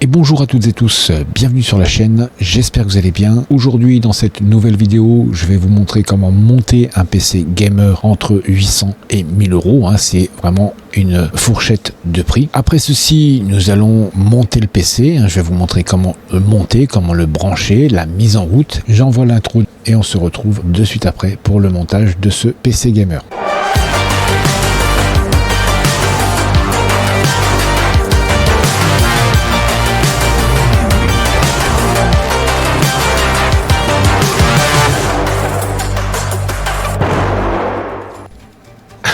Et bonjour à toutes et tous, bienvenue sur la chaîne, j'espère que vous allez bien. Aujourd'hui dans cette nouvelle vidéo, je vais vous montrer comment monter un PC gamer entre 800 et 1000 euros. C'est vraiment une fourchette de prix. Après ceci, nous allons monter le PC. Je vais vous montrer comment le monter, comment le brancher, la mise en route. J'envoie l'intro et on se retrouve de suite après pour le montage de ce PC gamer.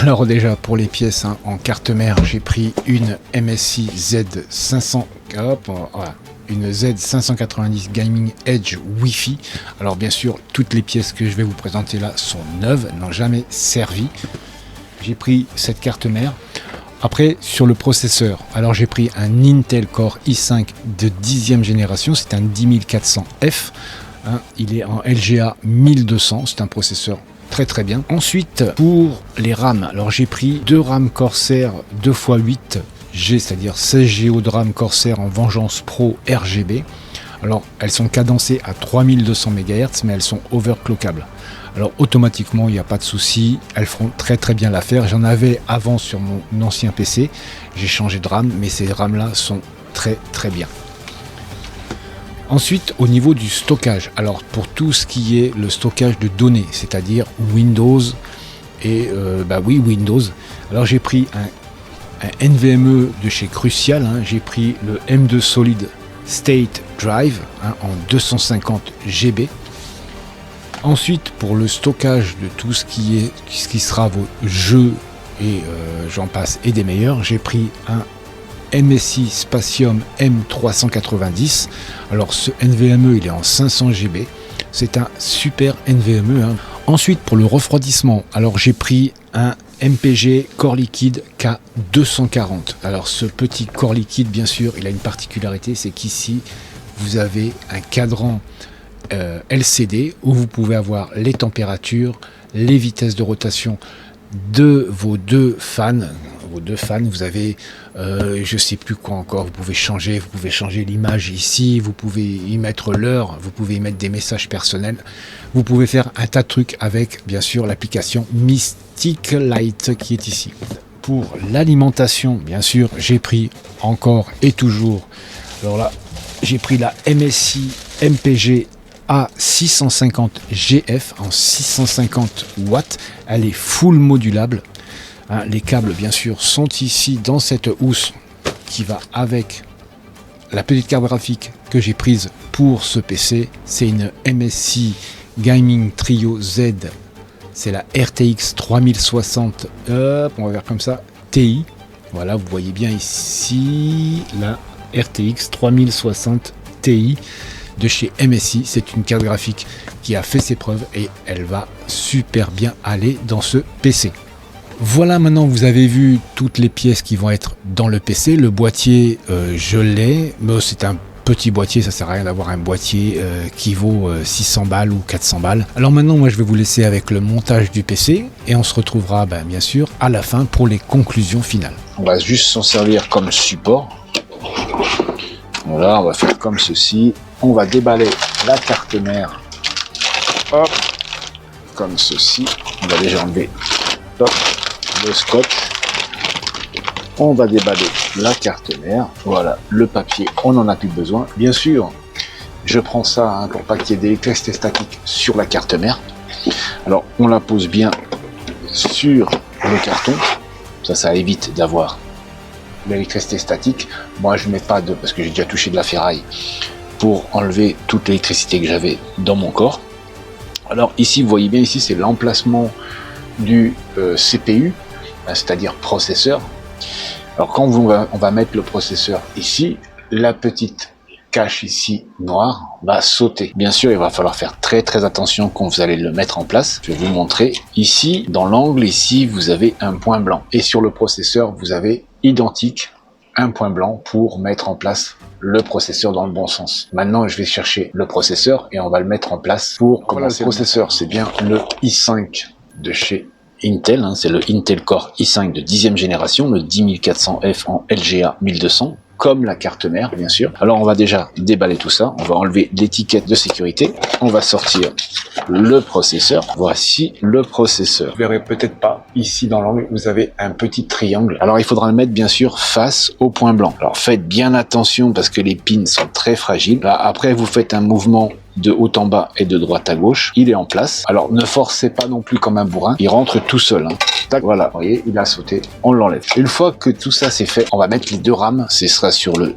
Alors déjà pour les pièces en carte mère, j'ai pris une MSI Z500, une Z590 Gaming Edge Wi-Fi. Alors bien sûr, toutes les pièces que je vais vous présenter là sont neuves, n'ont jamais servi. J'ai pris cette carte mère. Après sur le processeur, alors j'ai pris un Intel Core i5 de 10e génération, c'est un 10400F. Il est en LGA 1200, c'est un processeur très bien. Ensuite pour les RAM, alors j'ai pris deux RAM Corsair 2x8G, c'est-à-dire 16 Go de RAM Corsair en Vengeance Pro RGB. Alors elles sont cadencées à 3200 MHz mais elles sont overclockables. Alors automatiquement il n'y a pas de souci, elles feront très bien l'affaire. J'en avais avant sur mon ancien PC, j'ai changé de RAM mais ces RAM là sont très bien. Ensuite, au niveau du stockage, alors pour tout ce qui est le stockage de données, c'est-à-dire Windows et Windows. Alors j'ai pris un NVMe de chez Crucial, j'ai pris le M2 Solid State Drive en 250 GB. Ensuite, pour le stockage de tout ce qui sera vos jeux et j'en passe et des meilleurs, j'ai pris un MSI Spatium M390. Alors ce NVMe il est en 500 GB, c'est un super NVMe. Ensuite pour le refroidissement, alors j'ai pris un MPG Core Liquide K240. Alors ce petit Core Liquide bien sûr il a une particularité, c'est qu'ici vous avez un cadran LCD où vous pouvez avoir les températures, les vitesses de rotation de vos deux fans. Vous avez je sais plus quoi encore, vous pouvez changer l'image ici, vous pouvez y mettre l'heure, vous pouvez y mettre des messages personnels, vous pouvez faire un tas de trucs avec bien sûr l'application Mystic Light qui est ici. Pour l'alimentation bien sûr j'ai pris encore et toujours, alors là j'ai pris la MSI MPG A650 GF en 650 watts, elle est full modulable. Les câbles bien sûr sont ici dans cette housse qui va avec la petite carte graphique que j'ai prise pour ce PC. C'est une MSI Gaming Trio Z, c'est la RTX 3060, on va faire comme ça, Ti. Voilà, vous voyez bien ici la RTX 3060 Ti de chez MSI. C'est une carte graphique qui a fait ses preuves et elle va super bien aller dans ce PC. Voilà, maintenant vous avez vu toutes les pièces qui vont être dans le PC. Le boîtier je l'ai, mais c'est un petit boîtier, ça sert à rien d'avoir un boîtier qui vaut 600 balles ou 400 balles. Alors maintenant moi je vais vous laisser avec le montage du PC et on se retrouvera bien sûr à la fin pour les conclusions finales. On va juste s'en servir comme support. Voilà, on va faire comme ceci. On va déballer la carte mère. Hop, comme ceci. On va déjà enlever le scotch. On va déballer la carte mère. Voilà, le papier, on n'en a plus besoin. Bien sûr, je prends ça pour pas qu'il y ait d'électricité statique sur la carte mère. Alors, on la pose bien sur le carton. Ça évite d'avoir l'électricité statique. Moi, je mets pas parce que j'ai déjà touché de la ferraille pour enlever toute l'électricité que j'avais dans mon corps. Alors ici, vous voyez bien, ici c'est l'emplacement du CPU, c'est-à-dire processeur. Alors quand on va mettre le processeur ici, la petite cache ici noire va sauter. Bien sûr, il va falloir faire très attention quand vous allez le mettre en place. Je vais vous montrer. Ici, dans l'angle, ici, vous avez un point blanc. Et sur le processeur, vous avez identique un point blanc pour mettre en place le processeur dans le bon sens. Maintenant, je vais chercher le processeur et on va le mettre en place pour commencer. Le processeur, c'est bien le i5 de chez Intel, c'est le Intel Core i5 de 10e génération, le 10400F en LGA 1200. comme la carte mère, bien sûr. Alors on va déjà déballer tout ça, on va enlever l'étiquette de sécurité, on va sortir le processeur. Voici le processeur. Vous verrez peut-être pas, ici dans l'angle, vous avez un petit triangle. Alors il faudra le mettre bien sûr face au point blanc. Alors faites bien attention parce que les pins sont très fragiles. Là, après vous faites un mouvement de haut en bas et de droite à gauche, il est en place. Alors ne forcez pas non plus comme un bourrin, il rentre tout seul. Tac, voilà, vous voyez, il a sauté, on l'enlève. Une fois que tout ça c'est fait, on va mettre les deux rames, ce sera sur le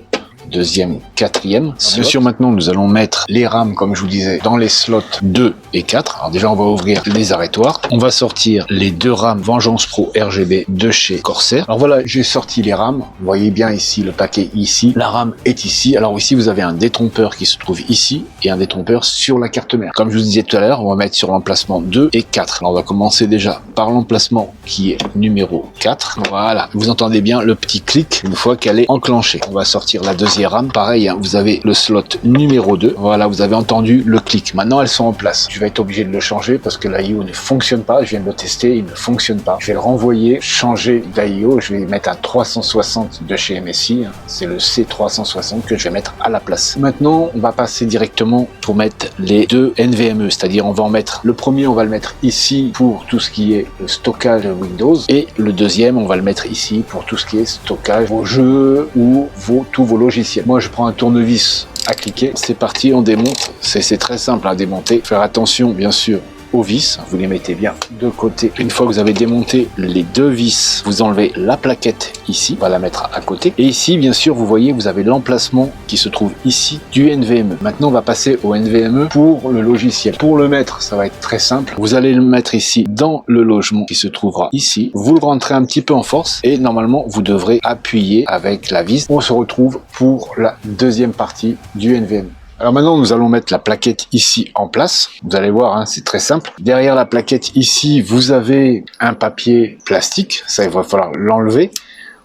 deuxième, quatrième. Bien sûr, maintenant, nous allons mettre les rames, comme je vous disais, dans les slots 2 et 4. Alors déjà, on va ouvrir les arrêtoirs. On va sortir les deux rames Vengeance Pro RGB de chez Corsair. Alors voilà, j'ai sorti les rames. Vous voyez bien ici, le paquet ici. La rame est ici. Alors ici, vous avez un détrompeur qui se trouve ici et un détrompeur sur la carte mère. Comme je vous disais tout à l'heure, on va mettre sur l'emplacement 2 et 4. Alors on va commencer déjà par l'emplacement qui est numéro 4. Voilà, vous entendez bien le petit clic une fois qu'elle est enclenchée. On va sortir la deuxième RAM, pareil, hein, vous avez le slot numéro 2. Voilà, vous avez entendu le clic. Maintenant, elles sont en place. Je vais être obligé de le changer parce que l'IO ne fonctionne pas. Je viens de le tester, il ne fonctionne pas. Je vais le renvoyer, changer d'IO. Je vais mettre un 360 de chez MSI. C'est le C360 que je vais mettre à la place. Maintenant, on va passer directement pour mettre les deux NVMe. C'est-à-dire, on va en mettre le premier, on va le mettre ici pour tout ce qui est le stockage Windows. Et le deuxième, on va le mettre ici pour tout ce qui est stockage vos jeux ou tous vos logiciels. Moi, je prends un tournevis à cliquer. C'est parti, on démonte. C'est très simple à démonter. Faire attention, bien sûr, aux vis. Vous les mettez bien de côté. Une fois que vous avez démonté les deux vis, vous enlevez la plaquette ici. On va la mettre à côté. Et ici, bien sûr, vous voyez, vous avez l'emplacement qui se trouve ici du NVMe. Maintenant, on va passer au NVMe pour le logiciel. Pour le mettre, ça va être très simple. Vous allez le mettre ici dans le logement qui se trouvera ici. Vous le rentrez un petit peu en force et normalement, vous devrez appuyer avec la vis. On se retrouve pour la deuxième partie du NVMe. Alors maintenant, nous allons mettre la plaquette ici en place. Vous allez voir, hein, c'est très simple. Derrière la plaquette ici, vous avez un papier plastique. Ça, il va falloir l'enlever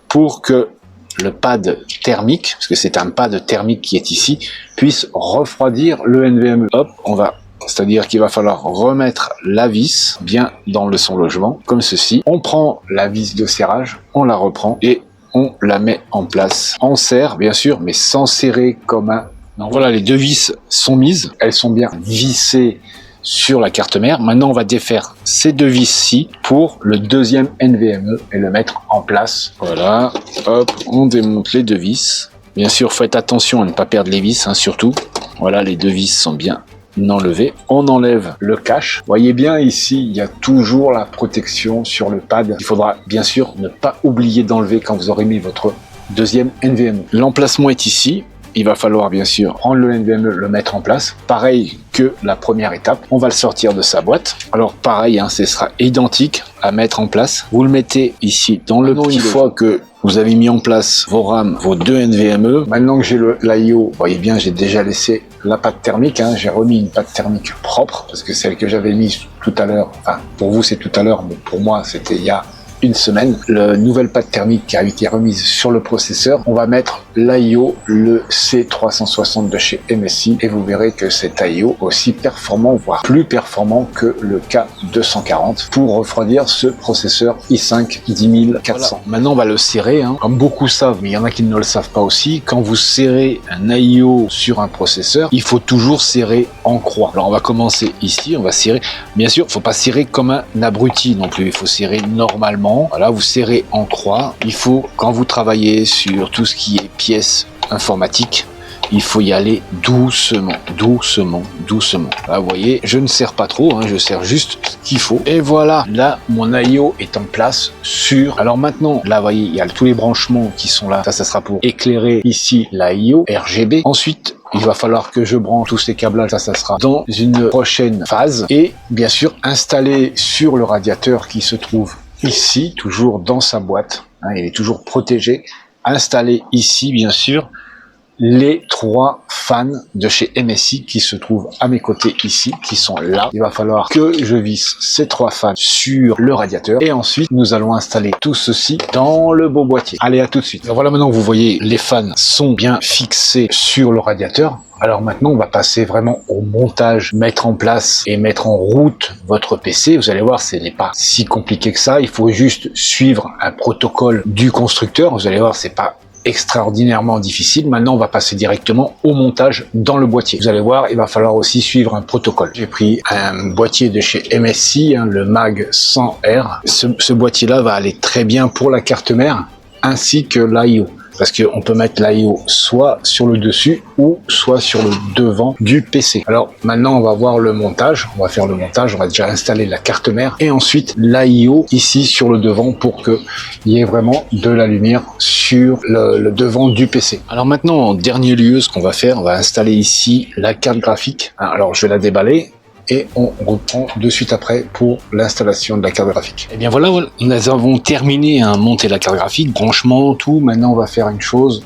pour que le pad thermique, parce que c'est un pad thermique qui est ici, puisse refroidir le NVMe. Hop, c'est-à-dire qu'il va falloir remettre la vis bien dans son logement, comme ceci. On prend la vis de serrage, on la reprend et on la met en place. On serre, bien sûr, mais sans serrer comme un... Donc voilà, les deux vis sont mises, elles sont bien vissées sur la carte mère. Maintenant, on va défaire ces deux vis-ci pour le deuxième NVMe et le mettre en place. Voilà, hop, on démonte les deux vis. Bien sûr, faites attention à ne pas perdre les vis, hein, surtout. Voilà, les deux vis sont bien enlevées. On enlève le cache. Vous voyez bien ici, il y a toujours la protection sur le pad. Il faudra bien sûr ne pas oublier d'enlever quand vous aurez mis votre deuxième NVMe. L'emplacement est ici. Il va falloir bien sûr prendre le NVMe, le mettre en place. Pareil que la première étape, on va le sortir de sa boîte. Alors pareil, hein, ce sera identique à mettre en place. Vous le mettez ici dans le petit. Une fois que vous avez mis en place vos RAM, vos deux NVMe, maintenant que j'ai l'IO, vous voyez bien, j'ai déjà laissé la pâte thermique. Hein, j'ai remis une pâte thermique propre parce que celle que j'avais mise tout à l'heure, enfin pour vous c'est tout à l'heure, mais pour moi c'était il y a une semaine. La nouvelle pâte thermique qui a été remise sur le processeur, on va mettre l'IO, le C360 de chez MSI, et vous verrez que cet IO est aussi performant, voire plus performant que le K240 pour refroidir ce processeur i5 10400. Voilà. Maintenant, on va le serrer, hein. Comme beaucoup savent, mais il y en a qui ne le savent pas aussi, quand vous serrez un IO sur un processeur, il faut toujours serrer en croix. Alors, on va commencer ici, on va serrer. Bien sûr, il ne faut pas serrer comme un abruti non plus, il faut serrer normalement. Voilà, vous serrez en croix. Il faut, quand vous travaillez sur tout ce qui est pièces informatiques, il faut y aller doucement, doucement, doucement. Là, vous voyez, je ne serre pas trop, hein, je serre juste ce qu'il faut. Et voilà, là, mon IO est en place sur... Alors maintenant, là, vous voyez, il y a tous les branchements qui sont là. Ça sera pour éclairer ici l'IO RGB. Ensuite, il va falloir que je branche tous ces câblages, ça sera dans une prochaine phase. Et bien sûr, installer sur le radiateur qui se trouve ici, toujours dans sa boîte, hein, il est toujours protégé. Installer ici, bien sûr, les trois fans de chez MSI qui se trouvent à mes côtés ici, qui sont là. Il va falloir que je visse ces trois fans sur le radiateur et ensuite nous allons installer tout ceci dans le beau boîtier. Allez, à tout de suite. Alors voilà, maintenant vous voyez, les fans sont bien fixés sur le radiateur. Alors maintenant, on va passer vraiment au montage, mettre en place et mettre en route votre PC. Vous allez voir, ce n'est pas si compliqué que ça. Il faut juste suivre un protocole du constructeur. Vous allez voir, c'est pas extraordinairement difficile. Maintenant, on va passer directement au montage dans le boîtier. Vous allez voir, il va falloir aussi suivre un protocole. J'ai pris un boîtier de chez MSI, le MAG 100R. Ce boîtier-là va aller très bien pour la carte mère ainsi que l'IO. Parce qu'on peut mettre l'IO soit sur le dessus ou soit sur le devant du PC. Alors maintenant, on va voir le montage. On va faire le montage. On va déjà installer la carte mère et ensuite l'IO ici sur le devant pour qu'il y ait vraiment de la lumière sur le devant du PC. Alors maintenant, en dernier lieu, ce qu'on va faire, on va installer ici la carte graphique. Alors je vais la déballer. Et on reprend de suite après pour l'installation de la carte graphique. Et bien voilà, nous avons terminé à monter la carte graphique, branchement, tout. Maintenant, on va faire une chose,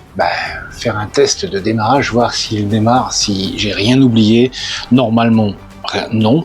faire un test de démarrage, voir s'il démarre, si j'ai rien oublié. Normalement, non.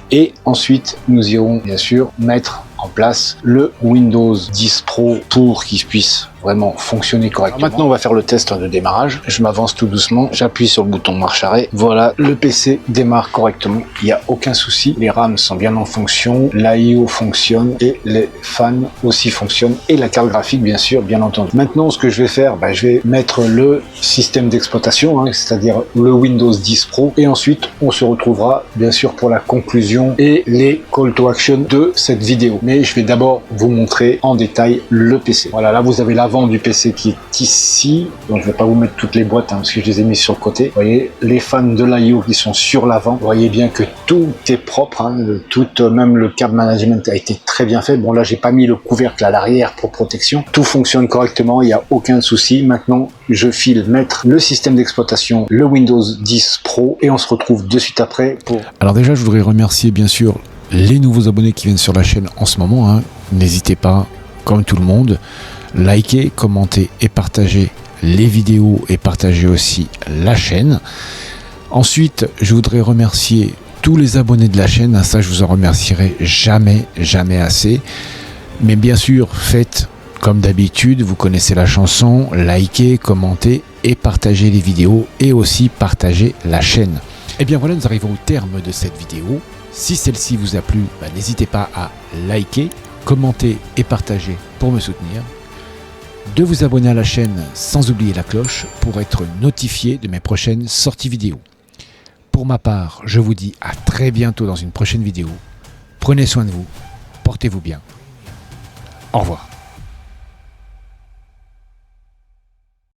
Et ensuite, nous irons bien sûr mettre en place le Windows 10 Pro pour qu'il puisse vraiment fonctionner correctement. Alors maintenant, on va faire le test de démarrage. Je m'avance tout doucement, j'appuie sur le bouton marche arrêt. Voilà, le PC démarre correctement. Il n'y a aucun souci. Les RAM sont bien en fonction, l'IO fonctionne et les fans aussi fonctionnent et la carte graphique, bien sûr, bien entendu. Maintenant, ce que je vais faire, je vais mettre le système d'exploitation, c'est-à-dire le Windows 10 Pro, et ensuite, on se retrouvera bien sûr pour la conclusion et les call to action de cette vidéo. Mais je vais d'abord vous montrer en détail le PC. Voilà, là vous avez l'avant du PC qui est ici, donc je vais pas vous mettre toutes les boîtes parce que je les ai mis sur le côté. Vous voyez les fans de l'IO qui sont sur l'avant. Vous voyez bien que tout est propre, même le câble management a été très bien fait. Bon là j'ai pas mis le couvercle à l'arrière pour protection. Tout fonctionne correctement, il n'y a aucun souci. Maintenant je file mettre le système d'exploitation, le Windows 10 Pro, et on se retrouve de suite après pour... Alors déjà je voudrais remercier bien sûr les nouveaux abonnés qui viennent sur la chaîne en ce moment. N'hésitez pas, comme tout le monde, likez, commentez et partagez les vidéos et partagez aussi la chaîne. Ensuite, je voudrais remercier tous les abonnés de la chaîne. Ça, je vous en remercierai jamais assez. Mais bien sûr, faites comme d'habitude, vous connaissez la chanson, likez, commentez et partagez les vidéos et aussi partagez la chaîne. Et bien voilà, nous arrivons au terme de cette vidéo. Si celle-ci vous a plu, n'hésitez pas à liker, commenter et partager pour me soutenir. De vous abonner à la chaîne sans oublier la cloche pour être notifié de mes prochaines sorties vidéo. Pour ma part, je vous dis à très bientôt dans une prochaine vidéo. Prenez soin de vous, portez-vous bien. Au revoir.